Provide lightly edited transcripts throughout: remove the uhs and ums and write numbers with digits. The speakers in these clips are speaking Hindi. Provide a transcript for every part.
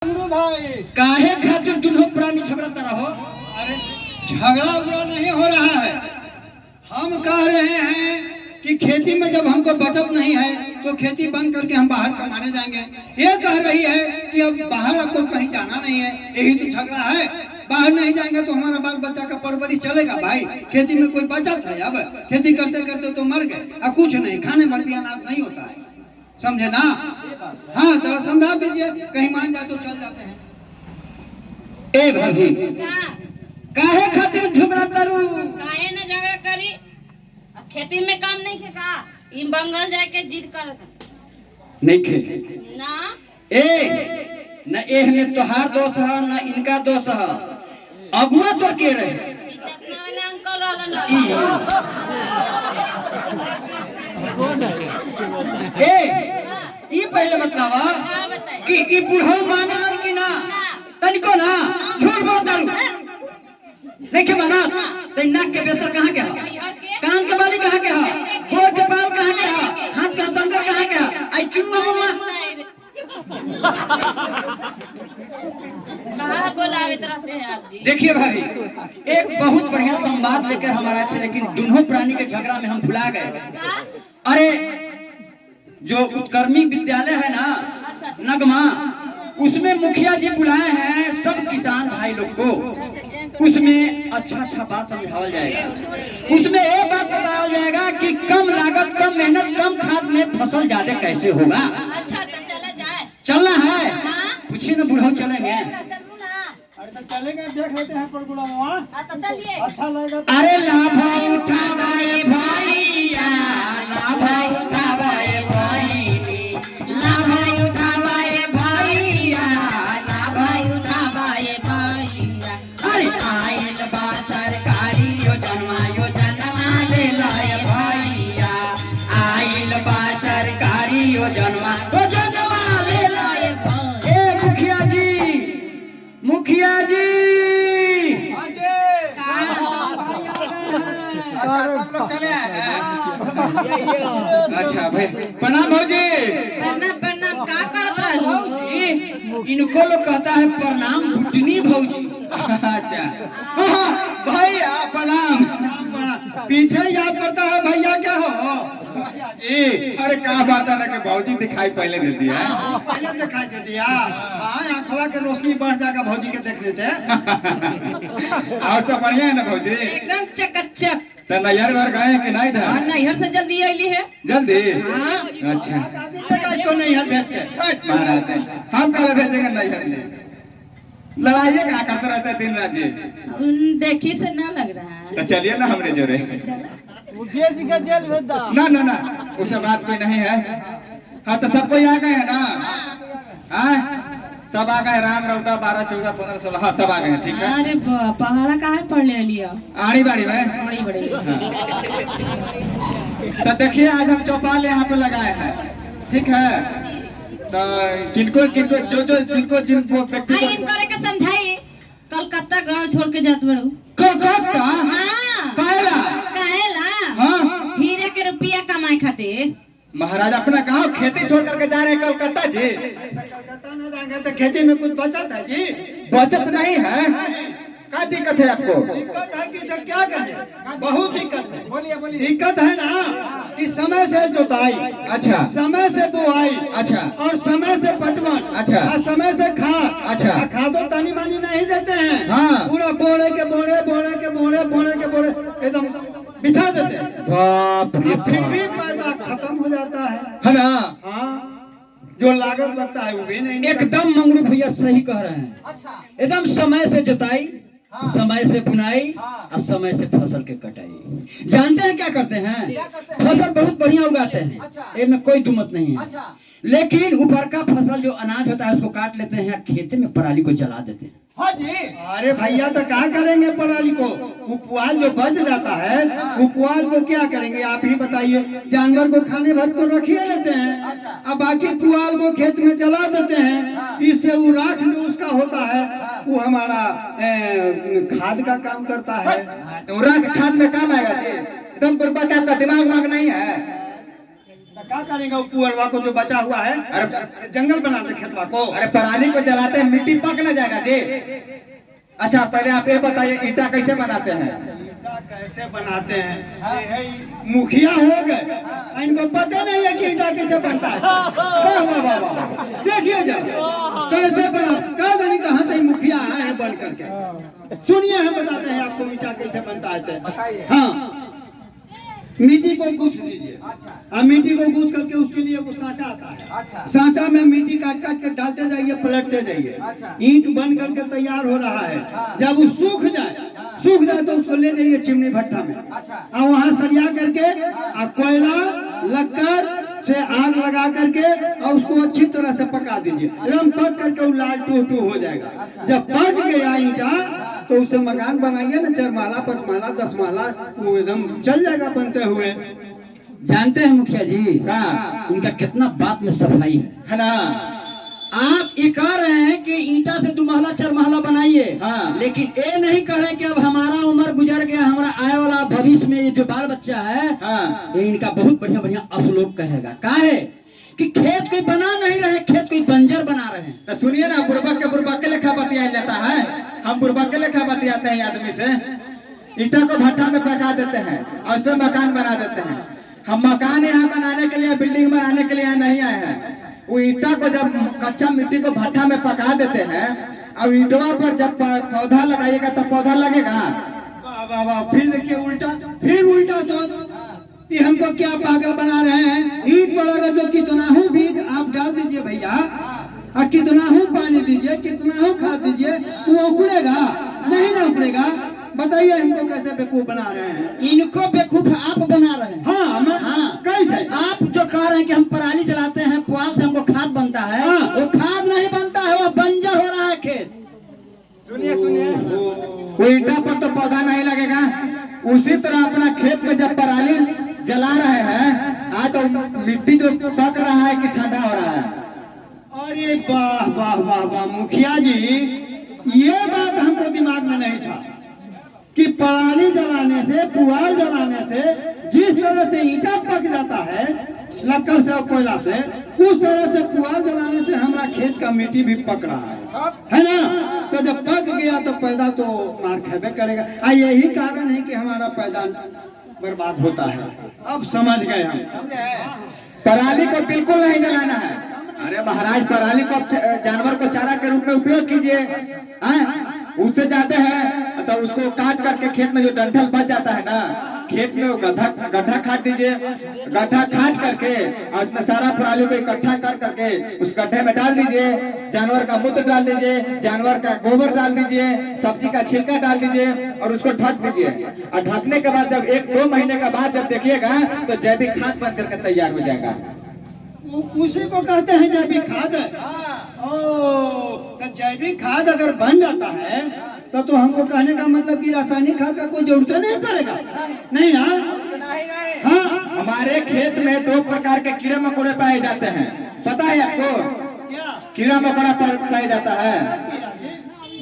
भाई काहे खातिर दुनो प्राणी झगड़ता रहो? अरे झगड़ा उगड़ा नहीं हो रहा है। हम कह रहे हैं कि खेती में जब हमको बचत नहीं है तो खेती बंद करके हम बाहर कमाने जाएंगे। ये कह रही है कि अब बाहर आपको कहीं जाना नहीं है, यही तो झगड़ा है। बाहर नहीं जाएंगे तो हमारा बाल बच्चा का परवरिश चलेगा भाई। खेती में कोई बचत है? अब खेती करते करते तो मर गए, अब कुछ नहीं, खाने भर भी अनाज नहीं होता है, समझे ना? हाँ जरा समझा दीजिए, कहीं मान जाए तो चल जाते हैं। ए भाभी काहे खातिर झगड़ता रू? काहे न झगड़ा करी? खेती में काम नहीं के का ई बंगाल जाके जिद कर नहीं खे ना। ए न एह में तोहार दोष है न इनका दोष है। अगुआ तो के रहे ई चश्मा वाले अंकल रहलन ए ई पहले बतावा का बताई कि ई बुढ़ऊ माने कि ना? तनिको ना झूठ बोल दारू नहीं के माना। तो नाक के बेसर कहाँ के है? कान के बाली कहाँ के है? गोर के बाल कहाँ के है? हाथ का दंगर कहाँ के है? आई चुम्मा मुम्मा कहाँ बोलावे तरफते हैं आप जी? देखिए भाई, एक बहुत बढ़िया संवाद लेकर हम आए थे, लेकिन दोनों प्राणी के झगड़ा में हम भुला गए। अरे जो उत्कर्मी विद्यालय है ना नगमा, उसमें मुखिया जी बुलाए हैं सब किसान भाई लोग को। उसमें अच्छा बात समझाया जाएगा। उसमें एक बात बताया जाएगा कि कम लागत कम मेहनत कम खाद में फसल ज्यादा कैसे होगा। अच्छा तो चला जाए। चलना है? पूछिए ना बुढ़ऊ चलेंगे? अरे तो चलेंगे, देख लेते हैं प्रोग्राम। तो चलिए। अच्छा लगेगा। अरे लाभ उठावाए भैया, लाभ उठावाए भैनी, लाभ उठावाए भैया, लाभ उठावाए भैया। अरे आयल बा सरकारी योजनवा ले लाए भैया, आयल बा सरकारी योजनवा ले लाए भैया। ए मुखिया जी अच्छा भाई प्रणाम भौजी। प्रणाम का करत रहलू? इनको लोग कहता है प्रणाम बुटनी भौजी। अच्छा भाई प्रणाम। पीछे याद करता है भैया क्या हो? अरे क्या बात है ना कि भौजी दिखाई पहले दे दिया है। पहले दिखाई दे दिया। हाँ आंखवा के रोशनी बढ़ जाएगा भौजी के देखने से। और सब बढ़िया है ना भौजी? एकदम चकाचक। तो नैहर घर गए कि नहीं था? नैहर से जल्दी आईली है। जल्दी? हाँ। अच्छा इसको नहीं है भेज के। महाराज हम कल भेजेंगे नैहर में। लड़ाई क्या करते रहते हैं दिन रात जी? देखी से ना लग रहा है। तो चलिए ना हमरे जोरे। ना उस बात कोई नहीं है। हाँ तो सब कोई आ गए है ना? हाँ सब आ गए। राम रौता 12 14 15 16 हाँ सब आ गए हैं। ठीक है। अरे पहाड़ा कहाँ पढ़ ले लिया? आड़ी बाड़ी में बड़ी बड़ी। तो देखिए आज हम चौपाल यहाँ पे लगाए हैं। ठीक है। तो किनको किनको जिनको व्यक्ति को इनकर के समझाई कलकत्ता गांव छोड़ के जात बड़ू। कलकत्ता? हाँ। काहेला? काहेला? हाँ हीरे के रुपया कमाए खातिर। महाराज अपना गांव खेती छोड़ करके जा रहे हैं कलकत्ता जी। कलकत्ता न जाएंगे तो खेती में कुछ बचत है जी? बचत नहीं है। क्या दिक्कत है आपको? दिक्कत है कि क्या कहें, बहुत दिक्कत है। बोलिए। दिक्कत है ना कि समय से जुताई, अच्छा समय से बुआई, अच्छा और समय से पटवन, अच्छा और समय से खाद। अच्छा खादों तानी मानी नहीं देते हैं। हाँ। पूरा बोरे के बोरे एकदम बिछा देते हैं। बाप रे फिर भी पैदा खत्म हो जाता है ना? हाँ जो लागत लगता है वो भी नहीं। एकदम मंगरू भैया सही कह रहे हैं। एकदम समय से जुताई, समय से बुनाई और समय से फसल के कटाई। जानते हैं क्या करते हैं? फसल बहुत बढ़िया उगाते हैं, इनमें कोई दुमत नहीं है। लेकिन ऊपर का फसल जो अनाज होता है उसको काट लेते हैं, खेते में पराली को जला देते हैं। हाँ जी। अरे भैया तो क्या करेंगे पराली को? वो पुआल जो बच जाता है वो पुआल को क्या करेंगे आप ही बताइए? जानवर को खाने भर तो रख ही लेते हैं, अब बाकी पुआल को खेत में जला देते हैं। इससे वो राख जो उसका होता है वो हमारा खाद का काम करता है। तो राख खाद में काम आएगा जी? एकदम बुर्बक, आपका दिमाग नहीं है। तो क्या करेंगे वो पुअलवा को जो बचा हुआ है? अरे जंगल बना दे खेतवा को। अरे पराली को जलाते हैं मिट्टी पक न जाएगा जी। अच्छा पहले आप ये बताइए ईंटा कैसे बनाते हैं? ईंटा कैसे बनाते हैं? ये है मुखिया हो गए, इनको पता नहीं है कि ईंटा कैसे बनता है। वाह वाह वाह वाह, देखिए जब कैसे बना, कह दनी कहाँ से मुखिया आए हैं बन करके। सुनिए हम बताते हैं आपको ईंटा कैसे बनता है। हाँ, मिट्टी को गूंथ दीजिए। हाँ, मिट्टी को गूंथ करके उसके लिए वो सांचा आता है। सांचा में मिट्टी काट काट के डालते जाइए, पलटते जाइए। ईंट बन करके तैयार हो रहा है। जब वो सूख जाए तो उसको ले जाइए चिमनी भट्टा में, और वहाँ सरिया करके और कोयला लक्कड़ से आग लगा करके और उसको अच्छी तरह से पका दीजिए। एकदम पक करके वो लाल टू हो जाएगा। जब पक गया ईंटा तो उसे मकान बनाइए ना, 4 माला 5 माला 10 माला, वो एकदम चल जाएगा बनते हुए। जानते हैं मुखिया जी का उनका कितना बात में सफाई है ना। आप ये कह रहे हैं कि ईंटा से 2 महला 4 महला बनाइए, हाँ। लेकिन ये नहीं कह रहे कि अब हमारा उम्र गुजर गया, हमारा आए वाला भविष्य में ये जो बाल बच्चा है, हाँ। ये इनका बहुत बढ़िया बढ़िया अश्लोक कहेगा। का है कि खेत कोई बना नहीं रहे, खेत कोई बंजर बना रहे हैं। तो सुनिए ना, बुरबक के लेखा बतिया जाता है। हम बुरबक के लेखा बतियाते हैं आदमी से। ईंटा को भट्टा में पका देते हैं और उस पर मकान बना देते हैं। हम मकान यहाँ बनाने के लिए, बिल्डिंग बनाने के लिए यहाँ नहीं आए हैं। वो ईंटा को जब कच्चा मिट्टी को भट्टा में पका देते हैं, अब ईंटवा पर जब पौधा लगाइएगा तो पौधा लगेगा। वाह वाह वाह, फिर देखिए उल्टा सोच, ये हमको क्या पागल बना रहे हैं। ईंट पर अगर जो कितना हूँ बीज आप डाल दीजिए भैया, और कितना हूँ पानी दीजिए, कितना हूँ खाद दीजिए, वो उखड़ेगा नहीं ना उखड़ेगा? बताइए हमको कैसे बेवकूफ बना रहे हैं। इनको बेवकूफ आप बना रहे हैं। हाँ, कैसे? आप जो कह रहे हैं कि हम पराली जलाते हैं, पुआल से हमको खाद बनता है, हाँ। वो खाद नहीं बनता है, वो बंजर हो रहा है खेत। सुनिए वो ईंटा पर तो पौधा नहीं लगेगा। उसी तरह अपना खेत में जब पराली जला रहे हैं, आज तो मिट्टी जो पक रहा है कि ठंडा हो रहा है। अरे वाह वाह वाह वाह मुखिया जी, ये बात हमको दिमाग में नहीं था कि पराली जलाने से, पुआल जलाने से जिस तरह से ईंटा पक जाता है लकड़ से और कोयला से, उस तरह से पुआल जलाने से हमारा खेत का मिट्टी भी पक रहा है ना। तो जब पक गया तो पैदा तो मार खेबे करेगा। यही कारण है कि हमारा पैदा बर्बाद होता है। अब समझ गए हम। पराली को बिल्कुल नहीं जलाना है। अरे महाराज, पराली को जानवर को चारा के रूप में उपयोग कीजिए। उससे जाते हैं तो उसको काट करके खेत में जो डंठल बच जाता है ना, खेत में वो गड्ढा खाट दीजिए। गड्ढा खाट करके और उसमें सारा पराली को इकट्ठा कर करके उस गड्ढे में डाल दीजिए। जानवर का मूत्र डाल दीजिए, जानवर का गोबर डाल दीजिए, सब्जी का छिलका डाल दीजिए और उसको ढक दीजिए। और ढकने के बाद जब 1-2 महीने के बाद जब देखिएगा तो जैविक खाद बन करके तैयार हो जाएगा। उसी को कहते हैं जैविक खाद। तो जैविक खाद अगर बन जाता है तो हमको कहने का मतलब कि रासायनिक खाद का कोई जरूरत नहीं पड़ेगा, नहीं ना? हाँ, हमारे खेत में 2 प्रकार के कीड़े मकोड़े पाए जाते हैं, पता है आपको? कीड़ा मकोड़ा पाया जाता है।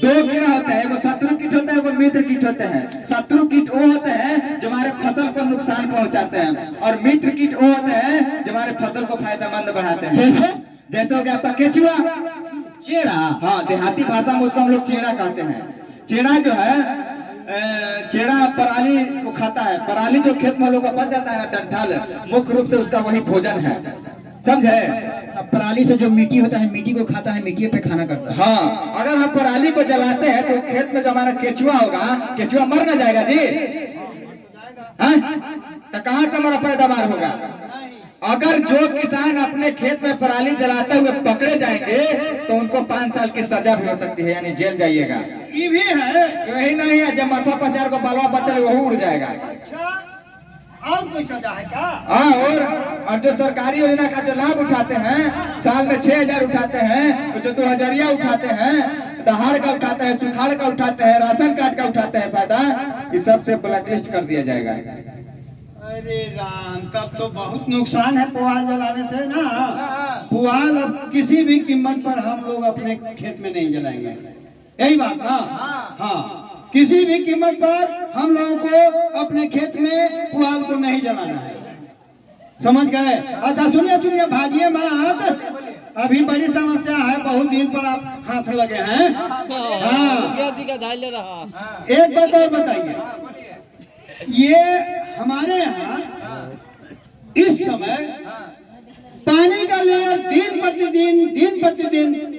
2 कीड़ा होते हैं, वो शत्रु कीट होते हैं, वो मित्र कीट होते हैं। शत्रु कीट वो होते हैं जो हमारे फसल को नुकसान पहुंचाते हैं, और मित्र कीट वो होते हैं जो हमारे फसल को फायदेमंद बढ़ाते हैं। जैसे हो गया आपका केचुआ, चेड़ा। हाँ, देहाती भाषा में उसको हम लोग चेड़ा कहते हैं। चेड़ा जो है, चेड़ा पराली को खाता है। पराली जो खेत में लोग का बच जाता है ना डंठल, मुख्य रूप से उसका वही भोजन है, समझे? पराली से जो मिट्टी होता है, मिट्टी को खाता है, मिट्टी पे खाना करता है। हाँ, अगर हम पराली को जलाते हैं तो खेत में जो हमारा केचुआ होगा, केचुआ मर ना जाएगा जी? तो कहाँ से हमारा पैदावार होगा? अगर जो किसान अपने खेत में पराली जलाते हुए पकड़े जाएंगे तो उनको 5 साल की सजा भी हो सकती है, यानी जेल जाइएगा। ये भी है। यही नहीं है, जब माथा पर 4 को बालवा बचल वो उड़ जाएगा। अच्छा, और कोई सजा है क्या? हाँ, और जो सरकारी योजना का जो लाभ उठाते हैं, साल में 6000 उठाते हैं, तो जो 2000 उठाते हैं, दहाड़ का उठाते हैं, सुखाड़ का उठाते हैं, राशन कार्ड का उठाते हैं फायदा, ये सबसे ब्लैक लिस्ट कर दिया जाएगा। अरे राम, तब तो बहुत नुकसान है पुआल जलाने से ना। पुआल अब किसी भी कीमत पर हम लोग अपने खेत में नहीं जलाएंगे, यही बात ना? हाँ, किसी भी कीमत पर हम लोगों को अपने खेत में पुआल को नहीं जलाना है। समझ गए? अच्छा सुनिए सुनिए, भागिए मत, अभी बड़ी समस्या है, बहुत दिन पर आप हाथ लगे हैं। हाँ, एक बात और बताइए, ये हमारे यहाँ इस समय पानी का लेयर दिन प्रतिदिन